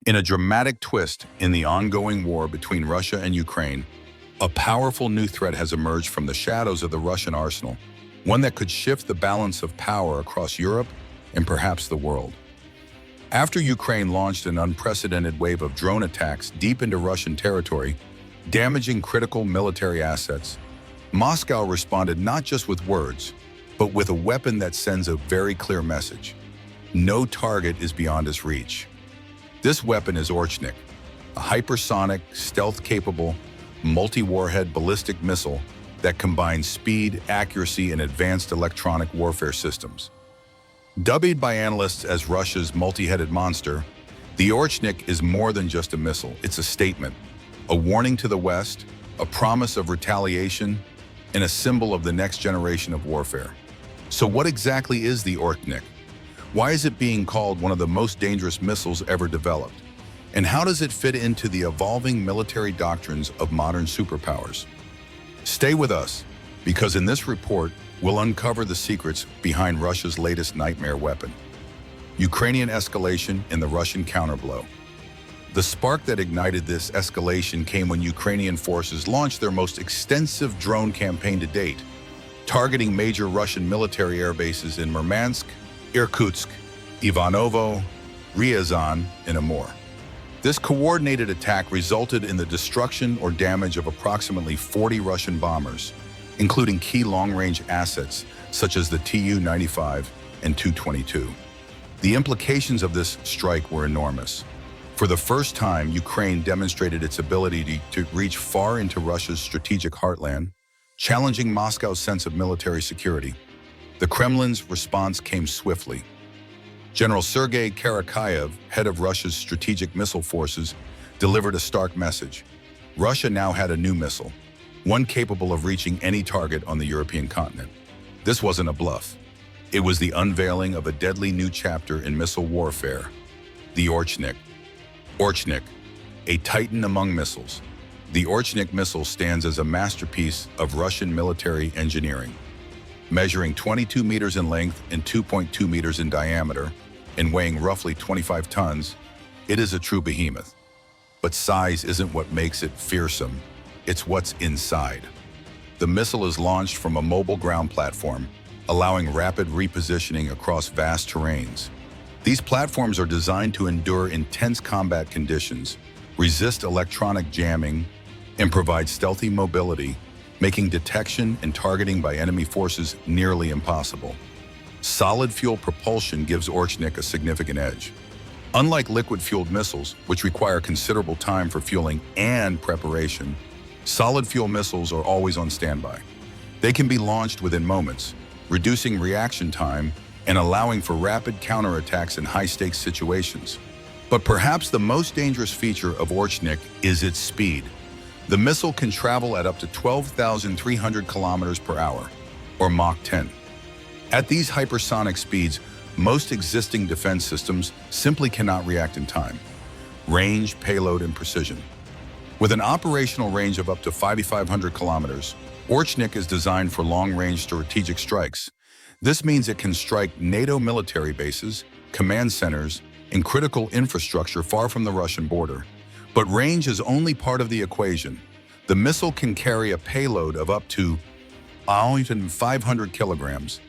In a dramatic twist in the ongoing war between Russia and Ukraine, a powerful new threat has emerged from the shadows of the Russian arsenal, one that could shift the balance of power across Europe and perhaps the world. After Ukraine launched an unprecedented wave of drone attacks deep into Russian territory, damaging critical military assets, Moscow responded not just with words, but with a weapon that sends a very clear message. No target is beyond its reach. This weapon is Oreshnik, a hypersonic, stealth-capable, multi-warhead ballistic missile that combines speed, accuracy, and advanced electronic warfare systems. Dubbed by analysts as Russia's multi-headed monster, the Oreshnik is more than just a missile. It's a statement, a warning to the West, a promise of retaliation, and a symbol of the next generation of warfare. So what exactly is the Oreshnik? Why is it being called one of the most dangerous missiles ever developed? And how does it fit into the evolving military doctrines of modern superpowers? Stay with us, because in this report, we'll uncover the secrets behind Russia's latest nightmare weapon. Ukrainian escalation and the Russian counterblow. The spark that ignited this escalation came when Ukrainian forces launched their most extensive drone campaign to date, targeting major Russian military air bases in Murmansk, Irkutsk, Ivanovo, Ryazan, and more. This coordinated attack resulted in the destruction or damage of approximately 40 Russian bombers, including key long-range assets such as the Tu-95 and Tu-22. The implications of this strike were enormous. For the first time, Ukraine demonstrated its ability to reach far into Russia's strategic heartland, challenging Moscow's sense of military security. The Kremlin's response came swiftly. General Sergei Karakayev, head of Russia's strategic missile forces, delivered a stark message. Russia now had a new missile, one capable of reaching any target on the European continent. This wasn't a bluff. It was the unveiling of a deadly new chapter in missile warfare, the Oreshnik. Oreshnik, a titan among missiles. The Oreshnik missile stands as a masterpiece of Russian military engineering. Measuring 22 meters in length and 2.2 meters in diameter, and weighing roughly 25 tons, it is a true behemoth. But size isn't what makes it fearsome, it's what's inside. The missile is launched from a mobile ground platform, allowing rapid repositioning across vast terrains. These platforms are designed to endure intense combat conditions, resist electronic jamming, and provide stealthy mobility, making detection and targeting by enemy forces nearly impossible. Solid fuel propulsion gives Oreshnik a significant edge. Unlike liquid-fueled missiles, which require considerable time for fueling and preparation, solid fuel missiles are always on standby. They can be launched within moments, reducing reaction time and allowing for rapid counterattacks in high-stakes situations. But perhaps the most dangerous feature of Oreshnik is its speed. The missile can travel at up to 12,300 kilometers per hour, or Mach 10. At these hypersonic speeds, most existing defense systems simply cannot react in time. Range, payload, and precision. With an operational range of up to 5,500 kilometers, Oreshnik is designed for long-range strategic strikes. This means it can strike NATO military bases, command centers, and critical infrastructure far from the Russian border. But range is only part of the equation. The missile can carry a payload of up to 500 kilograms,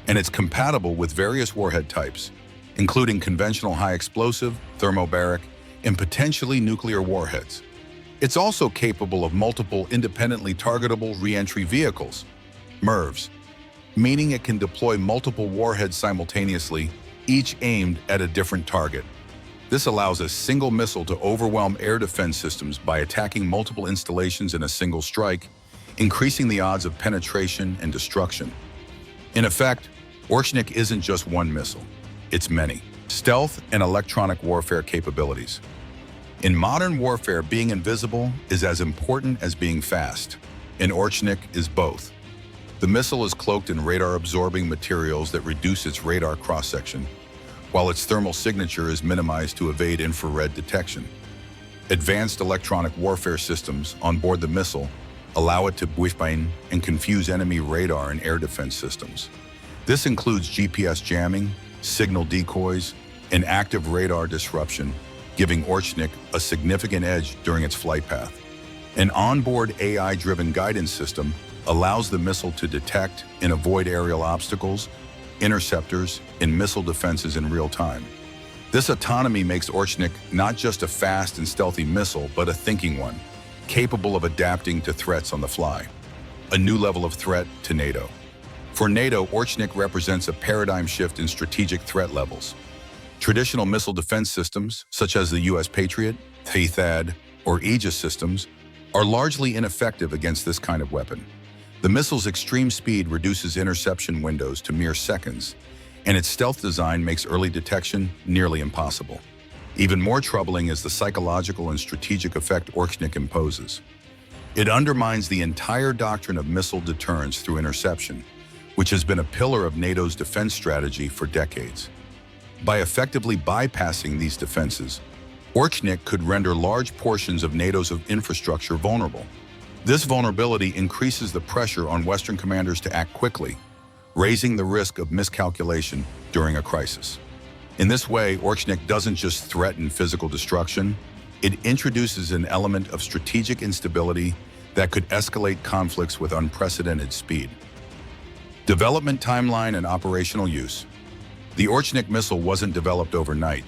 and it's compatible with various warhead types, including conventional high-explosive, thermobaric, and potentially nuclear warheads. It's also capable of multiple independently targetable re-entry vehicles, MIRVs, meaning it can deploy multiple warheads simultaneously, each aimed at a different target. This allows a single missile to overwhelm air defense systems by attacking multiple installations in a single strike, increasing the odds of penetration and destruction. In effect, Oreshnik isn't just one missile, it's many. Stealth and electronic warfare capabilities. In modern warfare, being invisible is as important as being fast, and Oreshnik is both. The missile is cloaked in radar-absorbing materials that reduce its radar cross-section, while its thermal signature is minimized to evade infrared detection. Advanced electronic warfare systems on board the missile allow it to whiff-bind and confuse enemy radar and air defense systems. This includes GPS jamming, signal decoys, and active radar disruption, giving Oreshnik a significant edge during its flight path. An onboard AI-driven guidance system allows the missile to detect and avoid aerial obstacles, interceptors, and missile defenses in real time. This autonomy makes Oreshnik not just a fast and stealthy missile, but a thinking one, capable of adapting to threats on the fly. A new level of threat to NATO. For NATO, Oreshnik represents a paradigm shift in strategic threat levels. Traditional missile defense systems, such as the US Patriot, THAAD, or Aegis systems, are largely ineffective against this kind of weapon. The missile's extreme speed reduces interception windows to mere seconds, and its stealth design makes early detection nearly impossible. Even more troubling is the psychological and strategic effect Oreshnik imposes. It undermines the entire doctrine of missile deterrence through interception, which has been a pillar of NATO's defense strategy for decades. By effectively bypassing these defenses, Oreshnik could render large portions of NATO's infrastructure vulnerable. This vulnerability increases the pressure on Western commanders to act quickly, raising the risk of miscalculation during a crisis. In this way, Oreshnik doesn't just threaten physical destruction, it introduces an element of strategic instability that could escalate conflicts with unprecedented speed. Development timeline and operational use. The Oreshnik missile wasn't developed overnight.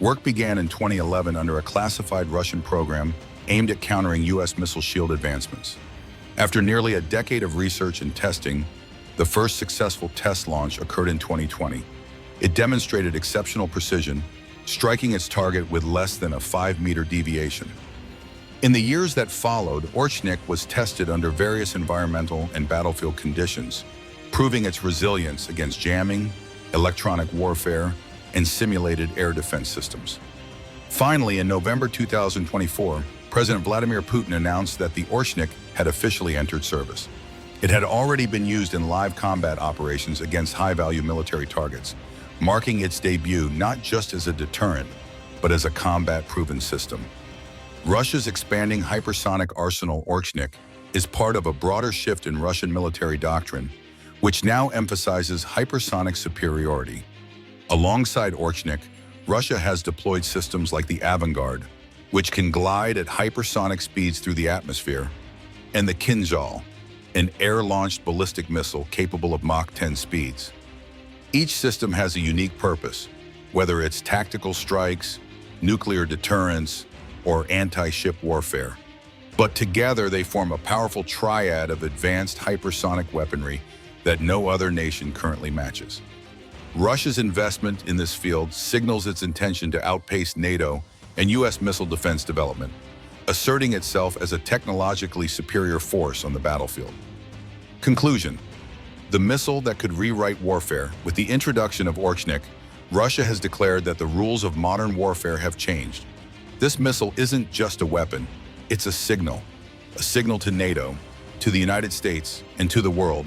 Work began in 2011 under a classified Russian program aimed at countering US missile shield advancements. After nearly a decade of research and testing, the first successful test launch occurred in 2020. It demonstrated exceptional precision, striking its target with less than a 5-meter deviation. In the years that followed, Oreshnik was tested under various environmental and battlefield conditions, proving its resilience against jamming, electronic warfare, and simulated air defense systems. Finally, in November 2024, President Vladimir Putin announced that the Oreshnik had officially entered service. It had already been used in live combat operations against high-value military targets, marking its debut not just as a deterrent, but as a combat-proven system. Russia's expanding hypersonic arsenal Oreshnik is part of a broader shift in Russian military doctrine, which now emphasizes hypersonic superiority. Alongside Oreshnik, Russia has deployed systems like the Avangard, which can glide at hypersonic speeds through the atmosphere, and the Kinzhal, an air-launched ballistic missile capable of Mach 10 speeds. Each system has a unique purpose, whether it's tactical strikes, nuclear deterrence, or anti-ship warfare. But together they form a powerful triad of advanced hypersonic weaponry that no other nation currently matches. Russia's investment in this field signals its intention to outpace NATO and US missile defense development, asserting itself as a technologically superior force on the battlefield. Conclusion: the missile that could rewrite warfare. With the introduction of Oreshnik, Russia has declared that the rules of modern warfare have changed. This missile isn't just a weapon, it's a signal to NATO, to the United States, and to the world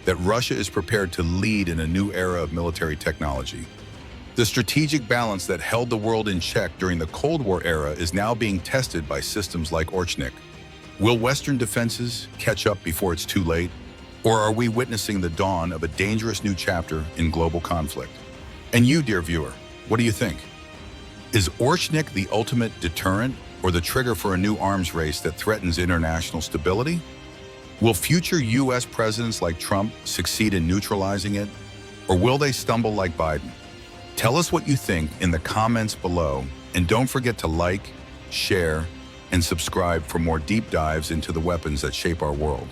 that Russia is prepared to lead in a new era of military technology. The strategic balance that held the world in check during the Cold War era is now being tested by systems like Oreshnik. Will Western defenses catch up before it's too late? Or are we witnessing the dawn of a dangerous new chapter in global conflict? And you, dear viewer, what do you think? Is Oreshnik the ultimate deterrent or the trigger for a new arms race that threatens international stability? Will future US presidents like Trump succeed in neutralizing it? Or will they stumble like Biden? Tell us what you think in the comments below, and don't forget to like, share, and subscribe for more deep dives into the weapons that shape our world.